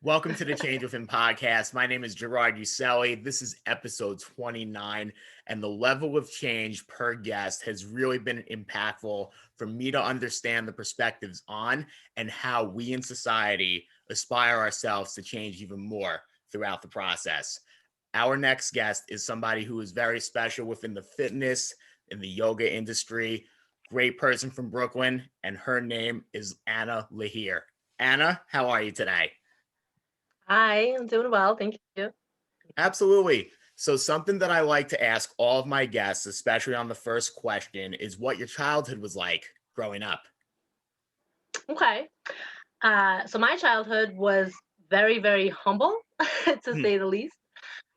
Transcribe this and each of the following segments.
Welcome to the Change Within podcast. My name is Gerard Uselli. This is episode 29, and the level of change per guest has really been impactful for me to understand the perspectives on and how we in society aspire ourselves to change even more throughout the process. Our next guest is somebody who is very special within the fitness and the yoga industry. Great person from Brooklyn, and her name is Anna Lerer. Anna, how are you today? Hi, I'm doing well, thank you. Absolutely. So, something that I like to ask all of my guests, especially on the first question, is what your childhood was like growing up. Okay. So my childhood was very, very humble, to Hmm. say the least.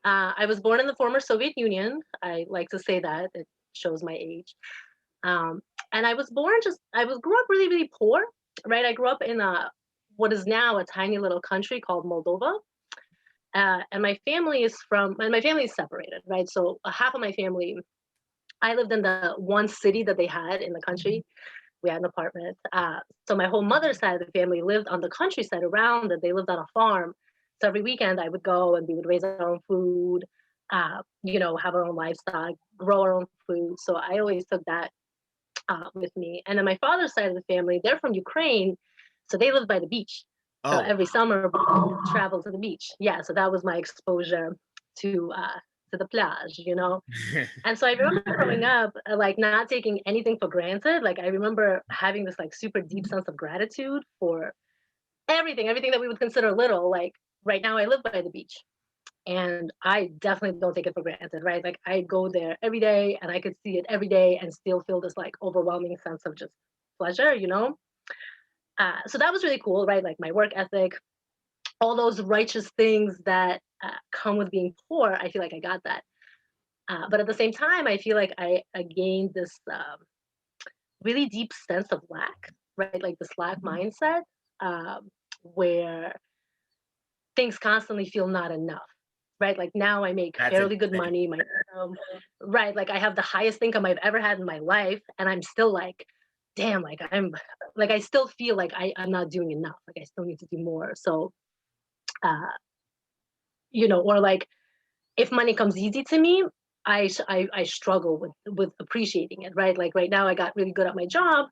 I was born in the former Soviet Union. I like to say that it shows my age. Um, and I was grew up really, really poor, right? I grew up in what is now a tiny little country called Moldova. And my family is separated, right? So half of my family, I lived in the one city that they had in the country. We had an apartment. So my whole mother's side of the family lived on the countryside around it. They lived on a farm. So every weekend I would go and we would raise our own food, have our own livestock, grow our own food. So I always took that with me. And then my father's side of the family, they're from Ukraine. So they live by the beach. So Oh, every summer we would travel to the beach. Yeah, so that was my exposure to uh, to the plage. wow. And so I remember growing up, like not taking anything for granted. Like I remember having this like super deep sense of gratitude for everything that we would consider little. Like right now, I live by the beach, and I definitely don't take it for granted. Right, like I go there every day, and I could see it every day, and still feel this like overwhelming sense of just pleasure. So that was really cool, right? Like my work ethic, all those righteous things that come with being poor. I feel like I got that. But at the same time, I feel like I gained this really deep sense of lack, right? Like this lack mindset, where things constantly feel not enough, right? Like now I make That's fairly good interesting. money, right? Like I have the highest income I've ever had in my life, and I'm still like, damn, like I still feel like I'm not doing enough. Like I still need to do more. So, uh, or like if money comes easy to me, I struggle with appreciating it, right? Like right now, I got really good at my job,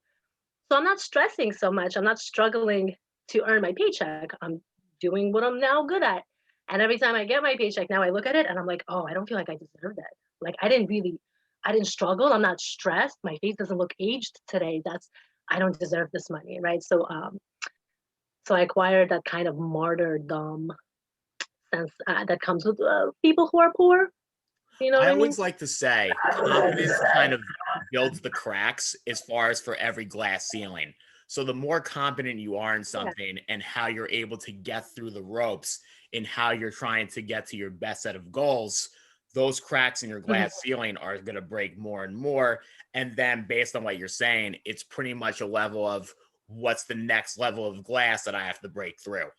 so I'm not stressing so much. I'm not struggling to earn my paycheck. I'm doing what I'm now good at, and every time I get my paycheck, now I look at it and I'm like, oh, I don't feel like I deserve that. Like I didn't struggle. I'm not stressed. My face doesn't look aged today. I don't deserve this money, right? So I acquired that kind of martyrdom sense that comes with people who are poor. You know what I I mean? always like to say confidence kind of builds the cracks as far as for every glass ceiling. So the more confident you are in Yeah. something and how you're able to get through the ropes and how you're trying to get to your best set of goals, those cracks in your Mhm. glass ceiling are going to break more and more. And then based on what you're saying, it's pretty much a level of what's the next level of glass that I have to break through.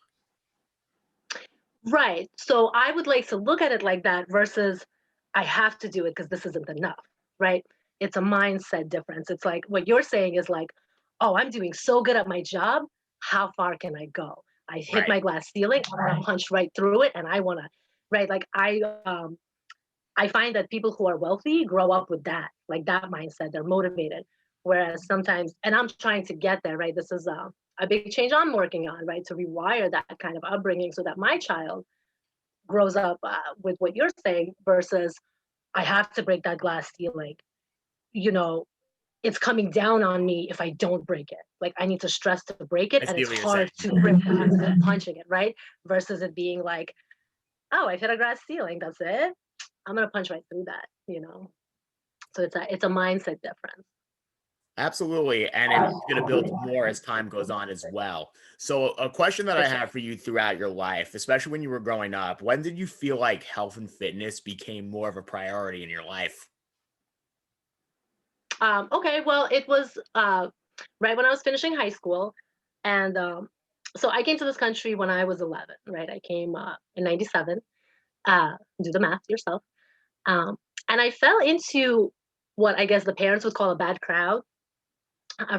Right. So I would like to look at it like that versus I have to do it because this isn't enough, right? It's a mindset difference. It's like what you're saying is like, oh, I'm doing so good at my job. How far can I go? I hit Right. my glass ceiling. I want to punch right through it, and I want to, right? Like I find that people who are wealthy grow up with that, like that mindset. They're motivated. Whereas sometimes, and I'm trying to get there, right? This is a big change I'm working on, right? To rewire that kind of upbringing so that my child grows up with what you're saying versus I have to break that glass ceiling. You know, it's coming down on me if I don't break it. Like I need to stress to break it, I and see it's what you're saying. hard to break it punching it, right? Versus it being like, oh, I hit a glass ceiling. That's it. I'm gonna punch right through that. So it's a mindset difference. Absolutely. And it's going to build more as time goes on as well. So, a question that For I sure. have for you throughout your life, especially when you were growing up, when did you feel like health and fitness became more of a priority in your life? Okay, well, it was right when I was finishing high school, and so I came to this country when I was 11. Right, I came in '97. Do the math yourself. Um, and I fell into what I guess the parents would call a bad crowd.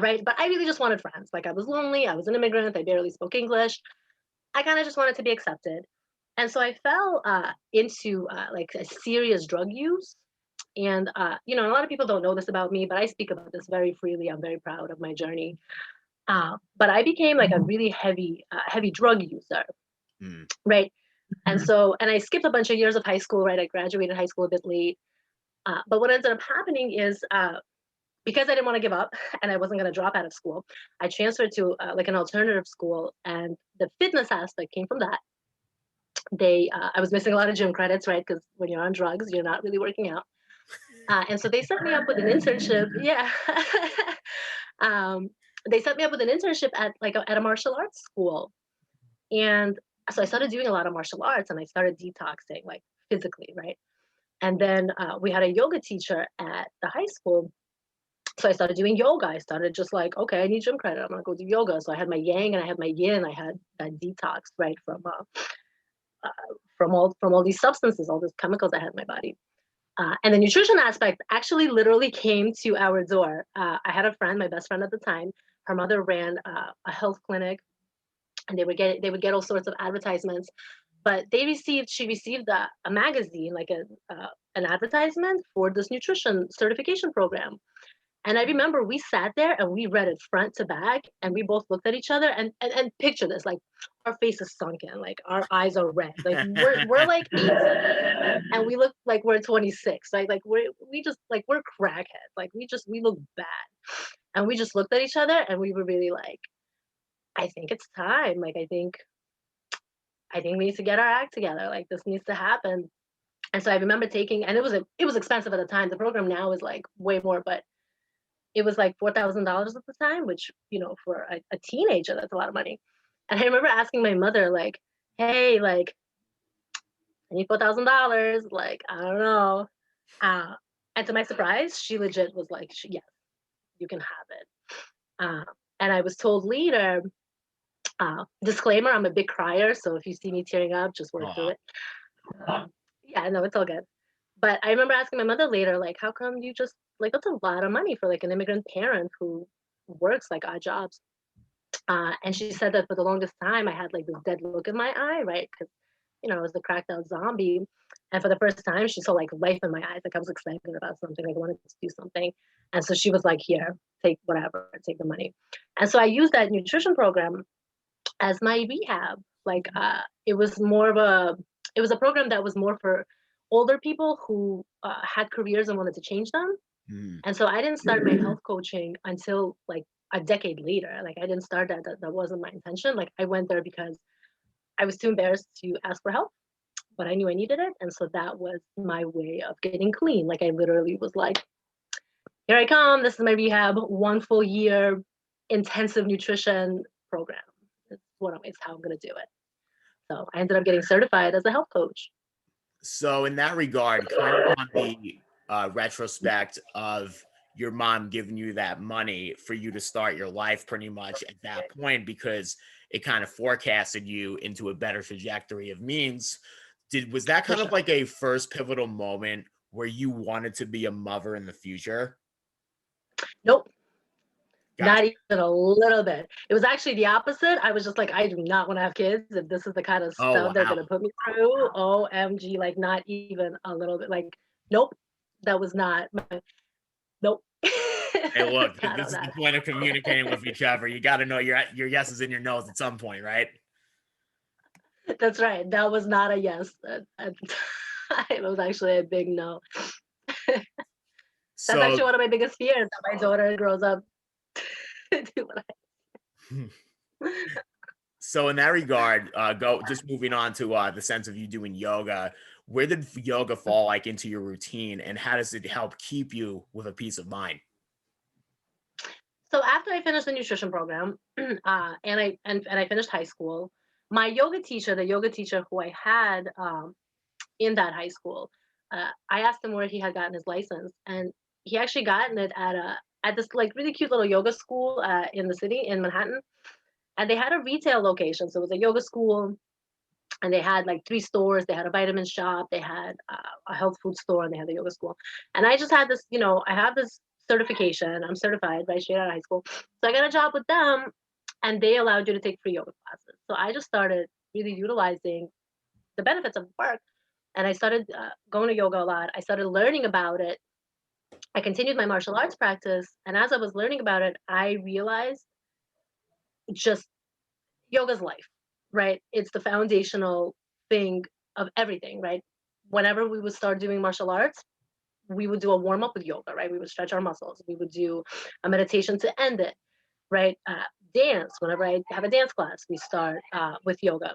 Right, but I really just wanted friends. Like I was lonely. I was an immigrant. I barely spoke English. I kind of just wanted to be accepted. And so I fell into like a serious drug use. And, a lot of people don't know this about me, but I speak about this very freely. I'm very proud of my journey. But I became like a really heavy drug user, Mm. right? And I skipped a bunch of years of high school, right? I graduated high school a bit late. But what ended up happening is because I didn't want to give up and I wasn't going to drop out of school, I transferred to like an alternative school. And the fitness aspect came from that. I was missing a lot of gym credits, right? Because when you're on drugs, you're not really working out. And so they set me up with an internship. Yeah. um, they set me up with an internship at a martial arts school. And so I started doing a lot of martial arts and I started detoxing like physically, right? And then we had a yoga teacher at the high school. So I started doing yoga. I started just like, okay, I need gym credit. I'm gonna go do yoga. So I had my yang and I had my yin. I had that detox, right, uh, from all these substances, all these chemicals I had in my body. And the nutrition aspect actually literally came to our door. I had a friend, my best friend at the time. Her mother ran a health clinic, and they would get all sorts of advertisements. But she received a magazine, like an advertisement for this nutrition certification program. And I remember we sat there and we read it front to back, and we both looked at each other and picture this, like our faces sunken, like our eyes are red, like we're like 18, and we look like we're 26, right? Like we just like we're crackheads, like we look bad, and we just looked at each other and we were really like, I think it's time. Like I think we need to get our act together. Like this needs to happen. And so I remember taking, and it was expensive at the time. The program now is like way more, but it was like $4,000 at the time, which, for a teenager, that's a lot of money. And I remember asking my mother, like, hey, like, I need $4,000. Like, I don't know. Uh, and to my surprise, she legit was like, yes, you can have it. Uh, and I was told later, disclaimer, I'm a big crier. So if you see me tearing up, just work through Aw. it. Yeah, no, it's all good. But I remember asking my mother later, like, how come you just like that's a lot of money for like an immigrant parent who works like odd jobs. And she said that for the longest time I had like this dead look in my eye, right? Because I was the cracked out zombie. And for the first time, she saw like life in my eyes. Like I was excited about something, like I wanted to do something. And so she was like, here, take whatever, take the money. And so I used that nutrition program as my rehab. Like it was a program that was more for older people who had careers and wanted to change them. Mm. And so I didn't start my health coaching until like a decade later. Like I didn't start that wasn't my intention. Like I went there because I was too embarrassed to ask for help, but I knew I needed it. And so that was my way of getting clean. Like I literally was like, here I come. This is my rehab, 1 full year intensive nutrition program. It's how I'm gonna do it. So I ended up getting certified as a health coach. So in that regard, kind of on the retrospect of your mom giving you that money for you to start your life pretty much at that point, because it kind of forecasted you into a better trajectory of means. Was that For kind of sure. like a first pivotal moment where you wanted to be a mother in the future? Nope. Not Gotcha. even a little bit. It was actually the opposite. I was just like, I do not want to have kids. If this is the kind of Oh stuff they're wow. gonna put me through, OMG, like not even a little bit. Like, nope, that was not my nope. Hey, look, Not this on is the that. point of communicating with each other. You got to know your yeses and your nos at some point, right? That's right. That was not a yes. At the time. It was actually a big no. That's So actually one of my biggest fears that my daughter grows up to do what I So in that regard, go just moving on to the sense of you doing yoga. Where did yoga fall like into your routine, and how does it help keep you with a peace of mind? So after I finished the nutrition program, and I finished high school, my yoga teacher, the yoga teacher who I had in that high school, I asked him where he had gotten his license, and he actually gotten it at this like really cute little yoga school in the city in Manhattan, and they had a retail location, so it was a yoga school, and they had like 3 stores. They had a vitamin shop, they had a health food store, and they had the yoga school. And I just had this, I have this certification. I'm certified right straight out of high school, so I got a job with them, and they allowed you to take free yoga classes. So I just started, really utilizing the benefits of work. And I started going to yoga a lot. I started learning about it. I continued my martial arts practice. And as I was learning about it, I realized just yoga's life, right? It's the foundational thing of everything, right? Whenever we would start doing martial arts, we would do a warm up with yoga, right? We would stretch our muscles. We would do a meditation to end it, right? Dance. Whenever I have a dance class, we start with yoga,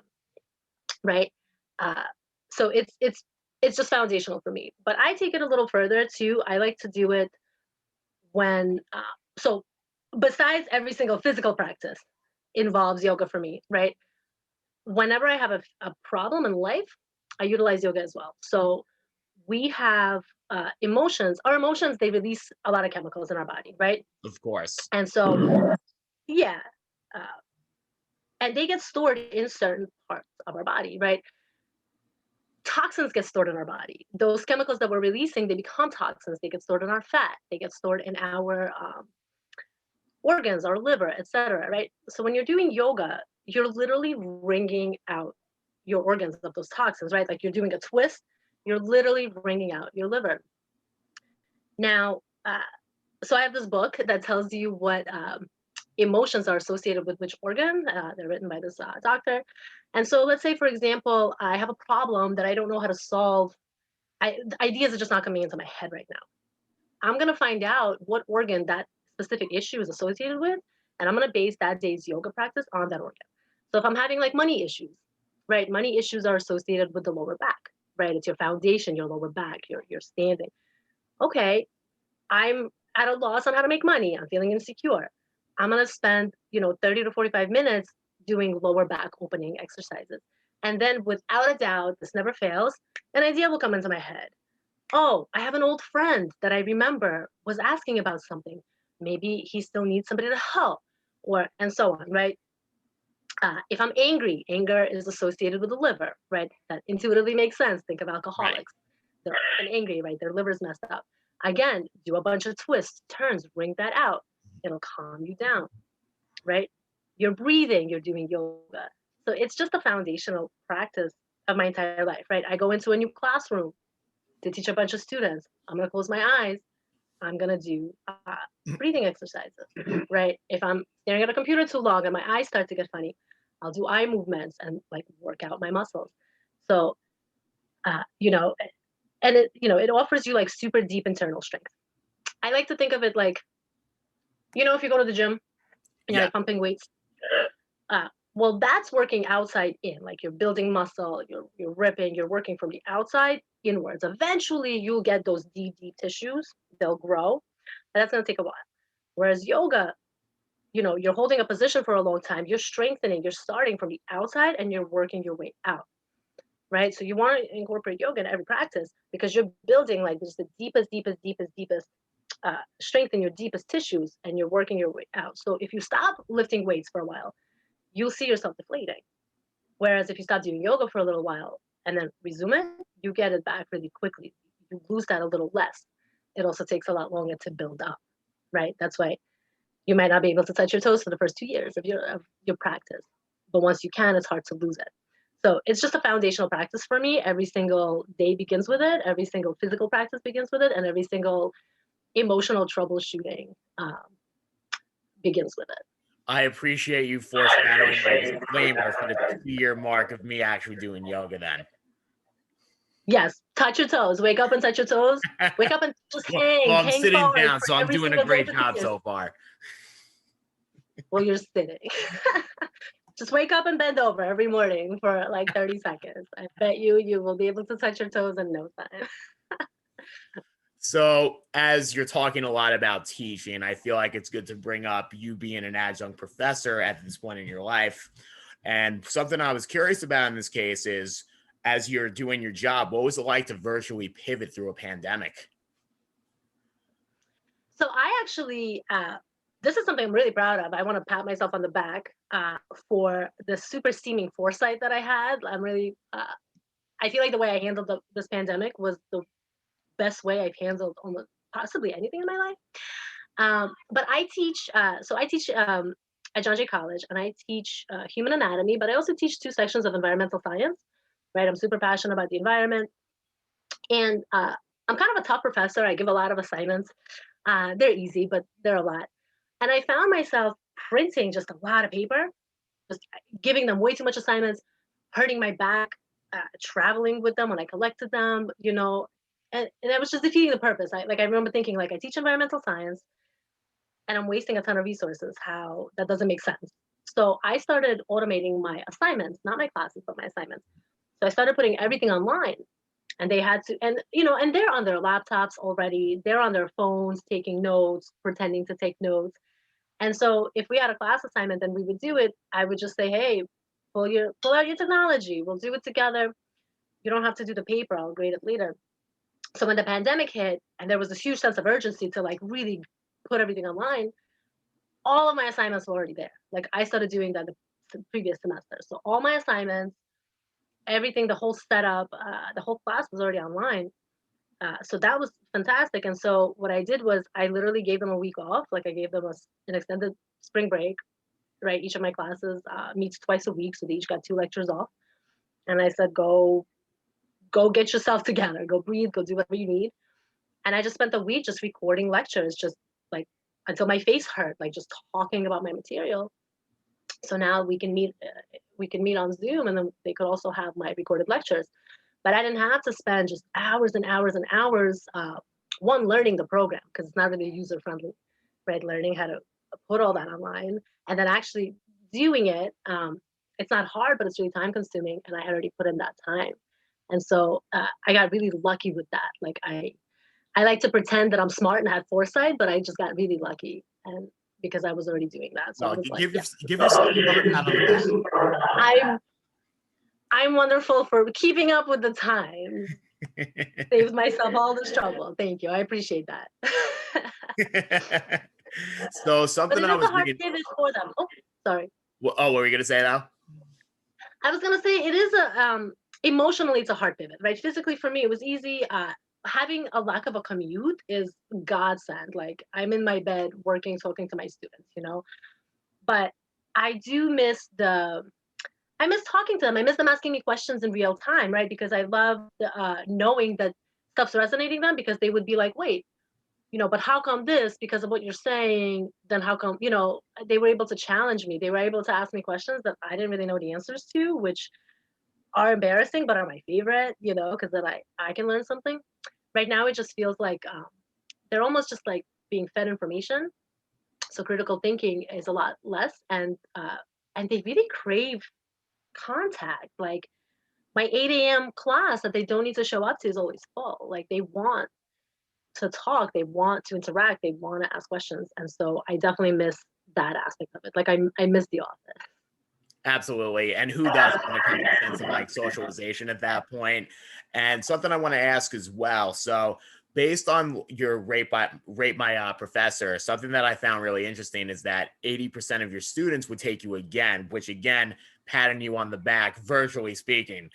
right? Uh, so it's just foundational for me. But I take it a little further too. I like to do it when so besides every single physical practice involves yoga for me, right? Whenever I have a problem in life, I utilize yoga as well. So we have emotions. Our emotions, they release a lot of chemicals in our body, right? Of course. And so, yeah, uh, and they get stored in certain parts of our body, right? Toxins get stored in our body. Those chemicals that we're releasing, they become toxins. They get stored in our fat. They get stored in our organs, our liver, etc. Right? So when you're doing yoga, you're literally wringing out your organs of those toxins, right? Like you're doing a twist, you're literally wringing out your liver. Now, so I have this book that tells you what emotions are associated with which organ. They're written by this doctor. And so let's say, for example, I have a problem that I don't know how to solve. Ideas are just not coming into my head right now. I'm going to find out what organ that specific issue is associated with, and I'm going to base that day's yoga practice on that organ. So if I'm having like money issues, right? Money issues are associated with the lower back, right? It's your foundation, your lower back, your standing. Okay, I'm at a loss on how to make money. I'm feeling insecure. I'm going to spend, 30 to 45 minutes doing lower back opening exercises. And then without a doubt, this never fails, an idea will come into my head. Oh, I have an old friend that I remember was asking about something. Maybe he still needs somebody to help, or and so on, right? If I'm angry, anger is associated with the liver, right? That intuitively makes sense. Think of Right. alcoholics. They're often angry, right? Their liver's messed up. Again, do a bunch of twists, turns, bring that out. It'll calm you down, right? You're breathing, you're doing yoga. So it's just a foundational practice of my entire life, right? I go into a new classroom to teach a bunch of students. I'm going to close my eyes. I'm going to do breathing exercises, right? If I'm staring at a computer too long and my eyes start to get funny, I'll do eye movements and like work out my muscles. So, uh, you know, and it offers you like super deep internal strength. I like to think of it like, if you go to the gym and you're Yeah. like pumping weights, uh, well, that's working outside in, like you're building muscle, you're ripping, you're working from the outside inwards. Eventually, you'll get those deep tissues. They'll grow, but that's gonna take a while. Whereas yoga, you're holding a position for a long time. You're strengthening. You're starting from the outside and you're working your way out, right? So you want to incorporate yoga in every practice because you're building like just the deepest strength in your deepest tissues, and you're working your way out. So if you stop lifting weights for a while, you'll see yourself deflating. Whereas if you stop doing yoga for a little while and then resume it, you get it back really quickly. You lose that a little less. It also takes a lot longer to build up, right? That's why you might not be able to touch your toes for the first 2 years of your practice. But once you can, it's hard to lose it. So it's just a foundational practice for me. Every single day begins with it. Every single physical practice begins with it. And every single emotional troubleshooting begins with it. I appreciate you foreshadowing my disclaimer for the 2-year mark of me actually doing yoga then. Yes, touch your toes. Wake up and touch your toes. Wake up and just Well, hang, I'm hang sitting forward down, for so I'm every doing a single day great for job 2 years. so far. Well, you're sitting. Just wake up and bend over every morning for like 30 seconds. I bet you will be able to touch your toes in no time. So, as you're talking a lot about teaching, I feel like it's good to bring up you being an adjunct professor at this point in your life. And something I was curious about in this case is, as you're doing your job, what was it like to virtually pivot through a pandemic? So I actually, this is something I'm really proud of. I want to pat myself on the back for the super steaming foresight that I had. I feel like the way I handled this pandemic was the best way I've handled almost possibly anything in my life. But I teach, at John Jay College, and I teach human anatomy, but I also teach 2 sections of environmental science, right? I'm super passionate about the environment, and I'm kind of a tough professor. I give a lot of assignments. They're easy, but they're a lot. And I found myself printing just a lot of paper, just giving them way too much assignments, hurting my back, traveling with them when I collected them, and that was just defeating the purpose. I remember thinking, like, I teach environmental science and I'm wasting a ton of resources. How that doesn't make sense. So I started automating my assignments, not my classes, but my assignments. So I started putting everything online, and they had to, and they're on their laptops already. They're on their phones taking notes, pretending to take notes. And so if we had a class assignment and we would do it, I would just say, hey, pull out your technology. We'll do it together. You don't have to do the paper. I'll grade it later. So when the pandemic hit and there was this huge sense of urgency to like really put everything online, all of my assignments were already there. Like I started doing that the previous semester. So all my assignments, everything, the whole setup, the whole class was already online. So that was fantastic. And so what I did was I literally gave them a week off. Like I gave them an extended spring break, right? Each of my classes meets twice a week. So they each got 2 lectures off. And I said, go get yourself together, go breathe, go do whatever you need. And I just spent the week just recording lectures, just like until my face hurt, like just talking about my material. So now we can meet on Zoom, and then they could also have my recorded lectures. But I didn't have to spend just hours and hours and hours, one, learning the program, because it's not really user friendly, right? Learning how to put all that online, and then actually doing it. It's not hard, but it's really time consuming, and I had already put in that time. And so I got really lucky with that. Like I like to pretend that I'm smart and had foresight, but I just got really lucky, and because I was already doing that. So I Well, was like, give yeah. give yourself another pat on the back. I'm I'm wonderful for keeping up with the time. Saves myself all this trouble. Thank you. I appreciate that. So But something it I is a was hard reading. pivot for them. Oh, sorry. Oh, what were you gonna say now? I was gonna say it is a emotionally it's a hard pivot, right? Physically for me it was easy. Having a lack of a commute is godsend. Like I'm in my bed working, talking to my students. But I do miss I miss talking to them. I miss them asking me questions in real time, right? Because I love knowing that stuff's resonating them, because they would be like, wait, but how come this? Because of what you're saying, then how come, they were able to challenge me. They were able to ask me questions that I didn't really know the answers to, which are embarrassing, but are my favorite, because then I can learn something. Right now, it just feels like they're almost just like being fed information. So critical thinking is a lot less, and they really crave contact. Like my 8 a.m. class that they don't need to show up to is always full. Like they want to talk, they want to interact, they want to ask questions. And so I definitely miss that aspect of it. Like I miss the office. Absolutely. And who doesn't when it comes to sense of like socialization at that point? And something I want to ask as well. So based on your rate my professor, something that I found really interesting is that 80% of your students would take you again, which again, patting you on the back, virtually speaking.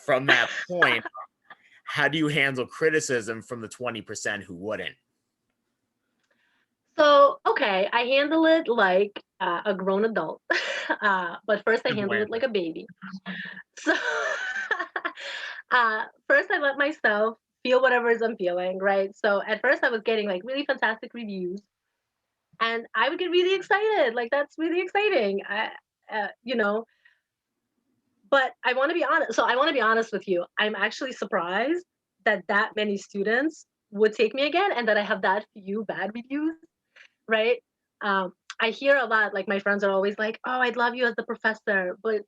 From that point, how do you handle criticism from the 20% who wouldn't? So, okay, I handle it like a grown adult. But first I Simple handle it answer. like a baby. So first I let myself feel whatever it is I'm feeling, right? So at first I was getting like really fantastic reviews, and I would get really excited. Like that's really exciting. Uh, you know, but I want to be honest. So I want to be honest with you. I'm actually surprised that that many students would take me again, and that I have that few bad reviews, right? I hear a lot, like my friends are always like, "Oh, I'd love you as the professor," but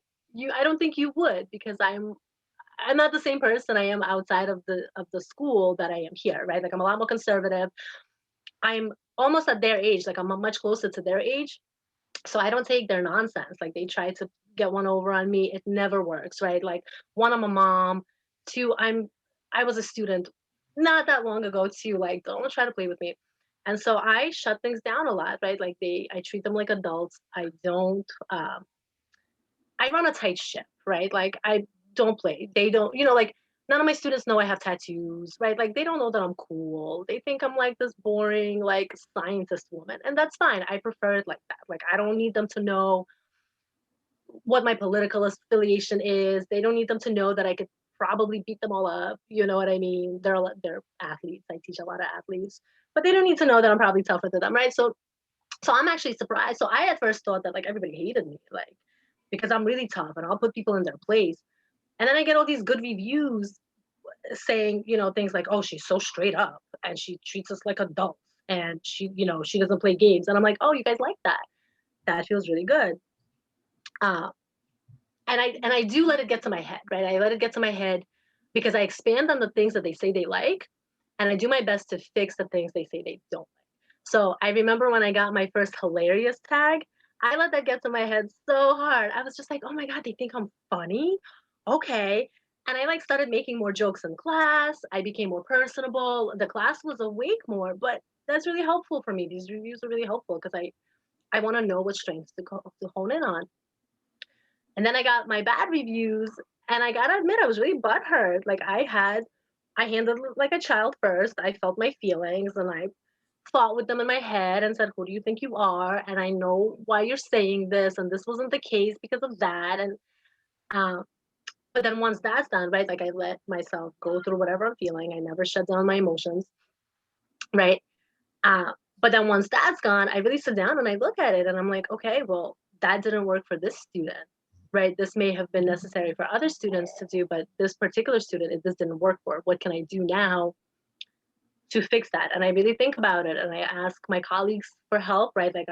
I don't think you would, because I'm not the same person I am outside of the school that I am here, right? Like I'm a lot more conservative. I'm almost at their age, like I'm much closer to their age, so I don't take their nonsense. Like they try to get one over on me, it never works, right? Like one, I'm a mom. Two, I was a student not that long ago too. Like don't try to play with me. And so I shut things down a lot, right? Like I treat them like adults. I don't. I run a tight ship, right? Like I don't play. They don't. Like None of my students know I have tattoos, right? Like they don't know that I'm cool. They think I'm like this boring, like scientist woman. And that's fine. I prefer it like that. Like I don't need them to know what my political affiliation is. They don't need them to know that I could probably beat them all up. You know what I mean? They're athletes. I teach a lot of athletes, but they don't need to know that I'm probably tougher than them, right? So I'm actually surprised. So I at first thought that like everybody hated me, like because I'm really tough and I'll put people in their place. And then I get all these good reviews saying, things like, "Oh, she's so straight up and she treats us like adults and she doesn't play games." And I'm like, "Oh, you guys like that? That feels really good." Uh, and I do let it get to my head, right? I let it get to my head because I expand on the things that they say they like, and I do my best to fix the things they say they don't like. So I remember when I got my first hilarious tag, I let that get to my head so hard. I was just like, "Oh my god, they think I'm funny? Okay." And I like started making more jokes in class. I became more personable. The class was awake more, but that's really helpful for me. These reviews are really helpful because I want to know what strengths to hone in on. And then I got my bad reviews, and I gotta admit, I was really butthurt. Like I handled it like a child first. I felt my feelings, and I fought with them in my head and said, "Who do you think you are? And I know why you're saying this, and this wasn't the case because of that." And um, but then once that's done, right? Like I let myself go through whatever I'm feeling. I never shut down my emotions, right? Uh, but then once that's gone, I really sit down and I look at it and I'm like, okay, well, that didn't work for this student, right? This may have been necessary for other students to do, but this particular student, this didn't work for. What can I do now to fix that? And I really think about it and I ask my colleagues for help, right? Like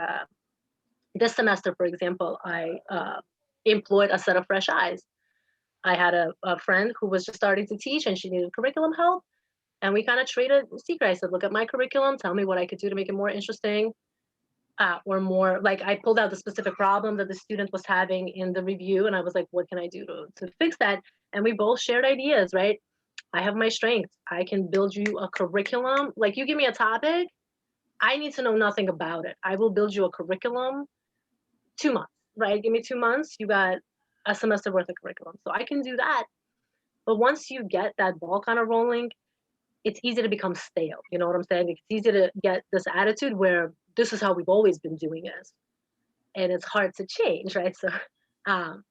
this semester, for example, I employed a set of fresh eyes. I had a friend who was just starting to teach and she needed curriculum help. And we kind of traded secret. I said, look at my curriculum, tell me what I could do to make it more interesting or more like I pulled out the specific problem that the student was having in the review. And I was like, what can I do to fix that? And we both shared ideas, right? I have my strengths. I can build you a curriculum. Like you give me a topic, I need to know nothing about it. I will build you a curriculum 2 months, right? Give me 2 months, you got a semester worth of curriculum. So I can do that. But once you get that ball kind of rolling, it's easy to become stale. You know what I'm saying? It's easy to get this attitude where this is how we've always been doing it, and it's hard to change, right? So, um,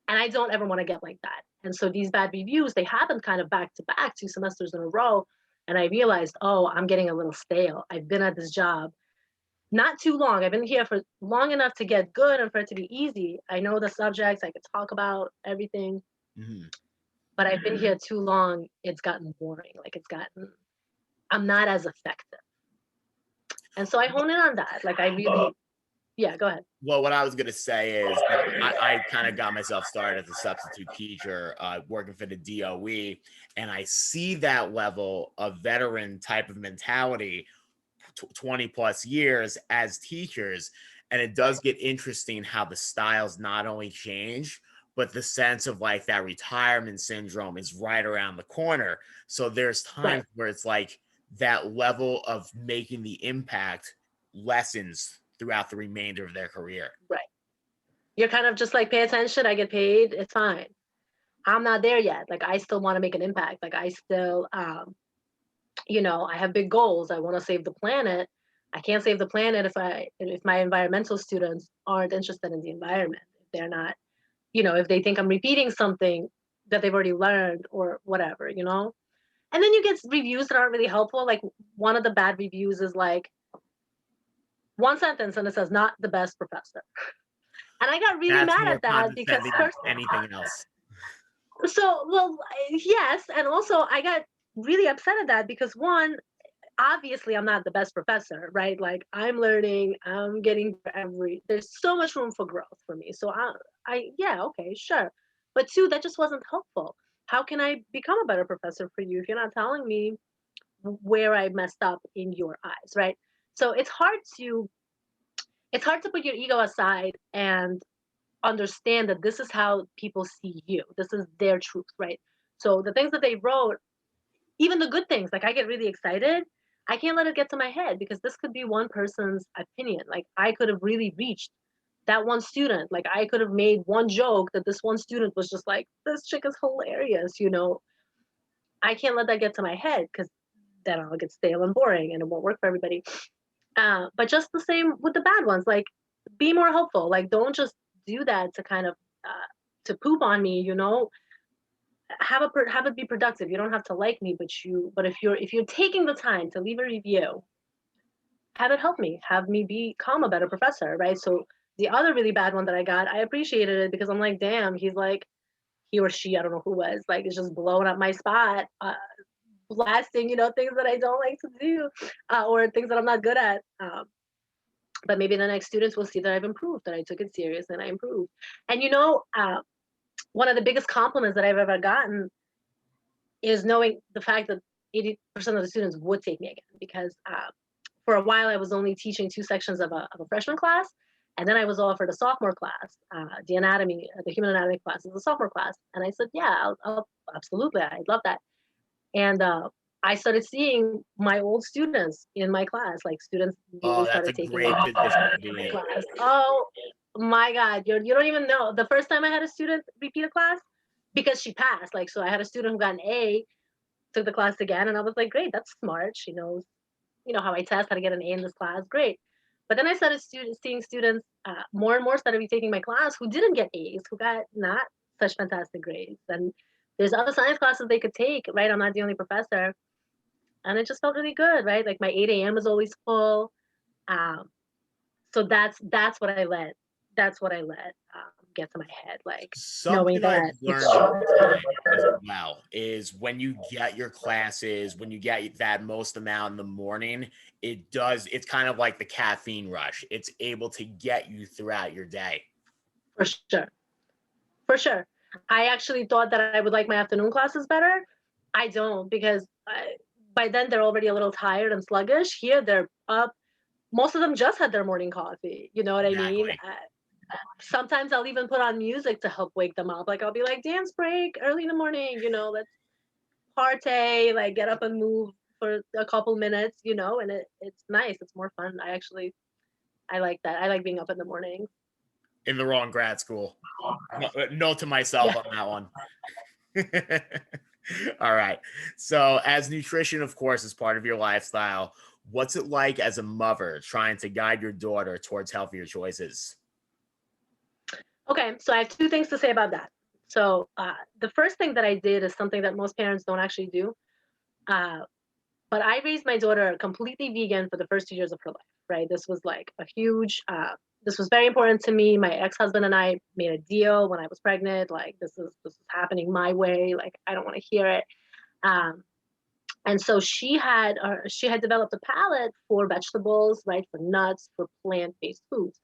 and I don't ever want to get like that. And so these bad reviews, they happened kind of back to back, 2 semesters in a row, and I realized, oh, I'm getting a little stale. I've been at this job not too long. I've been here for long enough to get good and for it to be easy. I know the subjects. I could talk about everything, Mhm. but I've been here too long. It's gotten boring. Like I'm not as effective. And so I hone in on that. Like I really, yeah, go ahead. Well, what I was gonna say is that I kind of got myself started as a substitute teacher, working for the DOE, and I see that level of veteran type of mentality, 20 plus years as teachers, and it does get interesting how the styles not only change, but the sense of like that retirement syndrome is right around the corner. So there's Right, times where it's like that level of making the impact lessens throughout the remainder of their career. right. You're kind of just like, pay attention, I get paid, it's fine. I'm not there yet. Like I still want to make an impact. Like I still I have big goals. I want to save the planet. I can't save the planet if my environmental students aren't interested in the environment. If they're not, if they think I'm repeating something that they've already learned or whatever. And then you get reviews that aren't really helpful. Like one of the bad reviews is like one sentence and it says not the best professor. And I got really That's mad more at that because condescending than first, anything else. well, yes, and also I got really upset at that because one, obviously I'm not the best professor, right? Like I'm learning, I'm getting there's so much room for growth for me. So yeah, okay, sure. But two, that just wasn't helpful. How can I become a better professor for you if you're not telling me where I messed up in your eyes, right? So it's hard to put your ego aside and understand that this is how people see you. This is their truth, right? So the things that they wrote, even the good things, like I get really excited. I can't let it get to my head because this could be one person's opinion. Like I could have really reached that one student. Like I could have made one joke that this one student was just like, this chick is hilarious. I can't let that get to my head because then I'll get stale and boring and it won't work for everybody. But just the same with the bad ones, like be more helpful. Like don't just do that to kind of to poop on me, you know. Have it be productive. You don't have to like me, but if you're taking the time to leave a review, have it help me, have me become a better professor, right? So the other really bad one that I got, I appreciated it because I'm like, damn, he's like he or she, I don't know who was, like it's just blowing up my spot, blasting, you know, things that I don't like to do, or things that I'm not good at. But maybe the next students will see that I've improved, that I took it serious and I improved. And you know, one of the biggest compliments that I've ever gotten is knowing the fact that 80% of the students would take me again because for a while I was only teaching two sections of a freshman class, and then I was offered a sophomore class, the human anatomy class is a sophomore class, and I said, yeah, I'll absolutely, I'd love that. And I started seeing my old students in my class, like students Oh, really that's a started taking up great position to be my in. class. Oh my God, you don't even know. The first time I had a student repeat a class, because she passed, like, so I had a student who got an A, took the class again, and I was like, great, that's smart. She knows, you know, how I test, how to get an A in this class, great. But then I started seeing students more and more started taking my class who didn't get A's, who got not such fantastic grades. And there's other science classes they could take, right? I'm not the only professor. And it just felt really good, right? Like my 8 a.m. is always full. Um, so that's what I let. That's what I let get to my head, like knowing Something I've that it's learned over true. time as well is when you get your classes, when you get that most amount in the morning, it's kind of like the caffeine rush. It's able to get you throughout your day. For sure. For sure. I actually thought that I would like my afternoon classes better. I don't because by then they're already a little tired and sluggish. Here they're up. Most of them just had their morning coffee. You know what I mean? Exactly. Sometimes I'll even put on music to help wake them up. Like I'll be like, dance break early in the morning, you know, let's partay, like get up and move for a couple minutes, you know, and it's nice. It's more fun. I like that. I like being up in the morning. In the wrong grad school. No, note to myself Yeah. on that one. All right. So, as nutrition, of course, is part of your lifestyle, what's it like as a mother trying to guide your daughter towards healthier choices? Okay, so I have two things to say about that. So the first thing that I did is something that most parents don't actually do. Uh, but I raised my daughter completely vegan for the first 2 years of her life. Right, this was like a huge. This was very important to me. My ex-husband and I made a deal when I was pregnant. Like this is happening my way. Like I don't want to hear it. Um, and so she had developed a palate for vegetables, right, for nuts, for plant-based foods.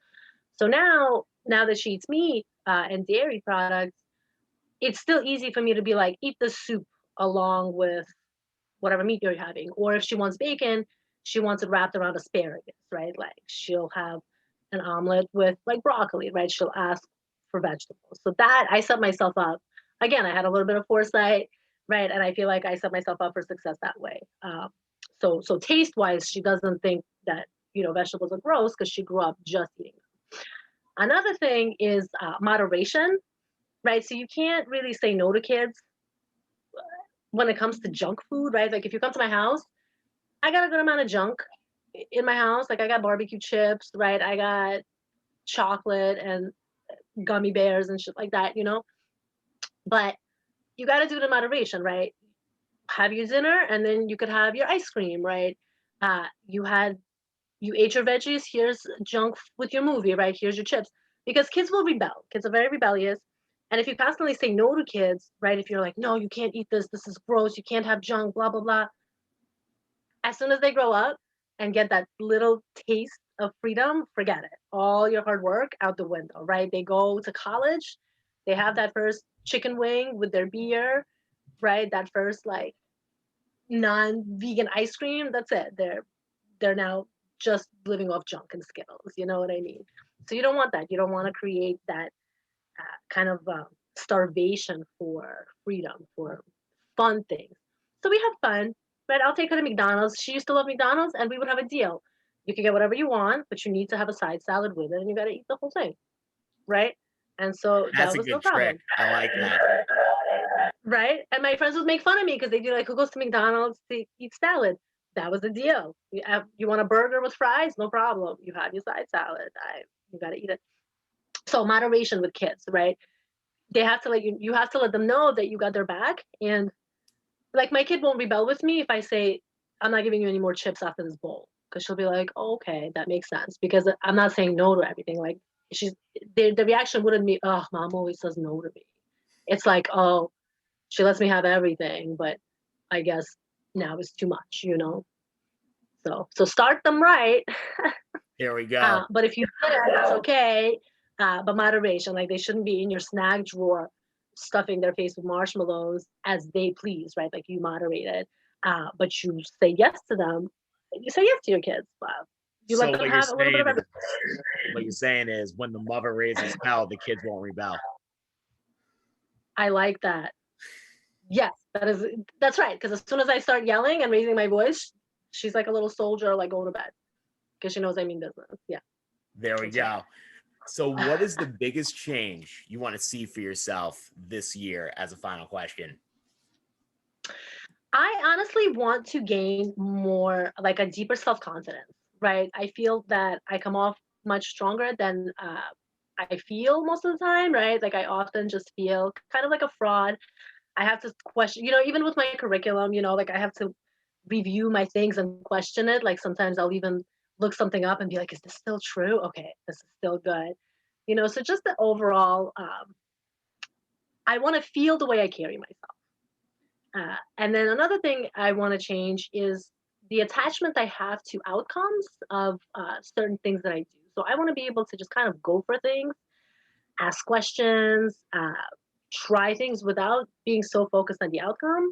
So now that she eats meat and dairy products, it's still easy for me to be like, eat the soup along with whatever meat you're having. Or if she wants bacon, she wants it wrapped around asparagus, right? Like she'll have an omelet with like broccoli, right? She'll ask for vegetables. So that I set myself up. Again, I had a little bit of foresight, right? And I feel like I set myself up for success that way. So taste wise, she doesn't think that, you know, vegetables are gross because she grew up just eating them. Another thing is moderation, right? So you can't really say no to kids when it comes to junk food, right? Like if you come to my house, I got a good amount of junk in my house. Like I got barbecue chips, right? I got chocolate and gummy bears and shit like that, you know? But you got to do it in moderation, right? Have your dinner and then you could have your ice cream, right? Uh, you had you ate your veggies, here's junk with your movie, right? Here's your chips. Because kids will rebel. Kids are very rebellious. And if you constantly say no to kids, right? If you're like, no, you can't eat this, this is gross, you can't have junk, blah, blah, blah. As soon as they grow up and get that little taste of freedom, forget it. All your hard work out the window, right? They go to college, they have that first chicken wing with their beer, right? That first like non-vegan ice cream. That's it. They're now just living off junk and Skittles. You know what I mean? So you don't want that. You don't want to create that kind of starvation for freedom, for fun things. So we have fun, right? I'll take her to McDonald's. She used to love McDonald's, and we would have a deal. You can get whatever you want, but you need to have a side salad with it, and you got to eat the whole thing, right? And so That's that a was no good trick. problem. I like that. right? And my friends would make fun of me because they do like, who goes to McDonald's to eat salad? That was the deal. You want a burger with fries? No problem. You have your side salad. You got to eat it. So moderation with kids, right? They have to you have to let them know that you got their back. And like my kid won't rebel with me if I say, I'm not giving you any more chips after this bowl. Because she'll be like, oh, okay, that makes sense. Because I'm not saying no to everything. Like she's the reaction wouldn't be, oh, mom always says no to me. It's like, oh, she lets me have everything, but I guess now it's too much, you know? So start them right. Here we go. But if you can't, that's okay. But moderation, like they shouldn't be in your snack drawer stuffing their face with marshmallows as they please, right? Like you moderate it. But you say yes to them. You say yes to your kids. You let So them have a little bit of everything. what you're saying is when the mother raises hell, the kids won't rebel. I like that. Yes, that's right. Because as soon as I start yelling and raising my voice, she's like a little soldier, like going to bed because she knows I mean business. Yeah, There we that's right. go. So what is the biggest change you want to see for yourself this year as a final question? I honestly want to gain more, like a deeper self confidence, right? I feel that I come off much stronger than I feel most of the time, right? Like I often just feel kind of like a fraud. I have to question, even with my curriculum, like I have to review my things and question it. Like sometimes I'll even look something up and be like, is this still true? Okay, this is still good. So just the overall, I want to feel the way I carry myself. And then another thing I want to change is the attachment I have to outcomes of certain things that I do. So I want to be able to just kind of go for things, ask questions, try things without being so focused on the outcome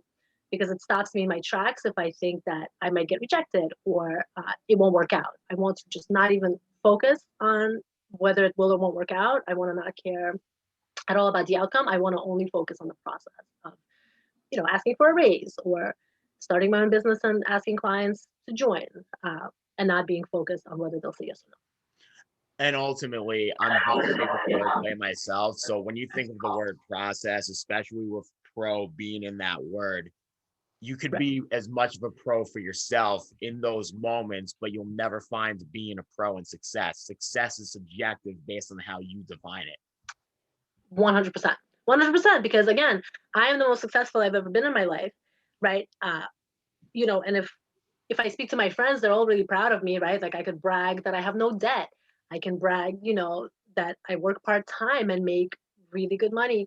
because it stops me in my tracks if I think that I might get rejected or it won't work out. I want to just not even focus on whether it will or won't work out. I want to not care at all about the outcome. I want to only focus on the process of asking for a raise or starting my own business and asking clients to join and not being focused on whether they'll say yes or no. And ultimately, I'm very big with wordplay myself. So when you think of the word process, especially with pro being in that word, you could Right. be as much of a pro for yourself in those moments, but you'll never find being a pro in success. Success is subjective based on how you define it. 100%. 100%. Because again, I am the most successful I've ever been in my life. Right. And if I speak to my friends, they're all really proud of me, right? Like I could brag that I have no debt. I can brag, that I work part time and make really good money.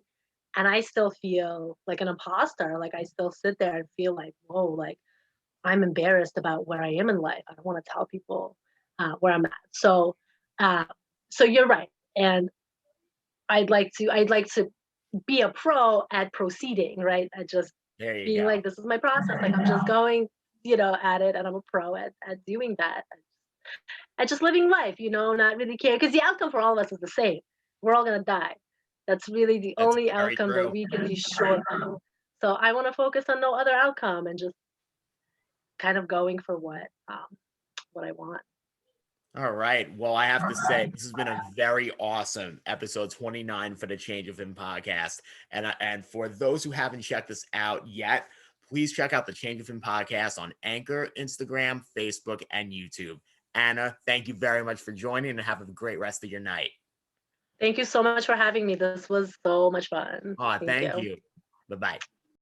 And I still feel like an imposter. Like I still sit there and feel like, whoa, like I'm embarrassed about where I am in life. I don't want to tell people where I'm at. Uh, so you're right. And I'd like to be a pro at proceeding, right? At just There you being go. like, this is my process. Like I'm just going, at it, and I'm a pro at doing that. At just living life, not really care because the outcome for all of us is the same. We're all gonna die. That's really the That's only very outcome that true. we can be sure of. So I want to focus on no other outcome and just kind of going for what I want. All right. Well, I have to say, this has been a very awesome episode 29 for the Change of Him podcast. And for those who haven't checked this out yet, please check out the Change of Him podcast on Anchor, Instagram, Facebook, and YouTube. Anna, thank you very much for joining and have a great rest of your night. Thank you so much for having me. This was so much fun. Oh, Thank thank you. you. Bye bye.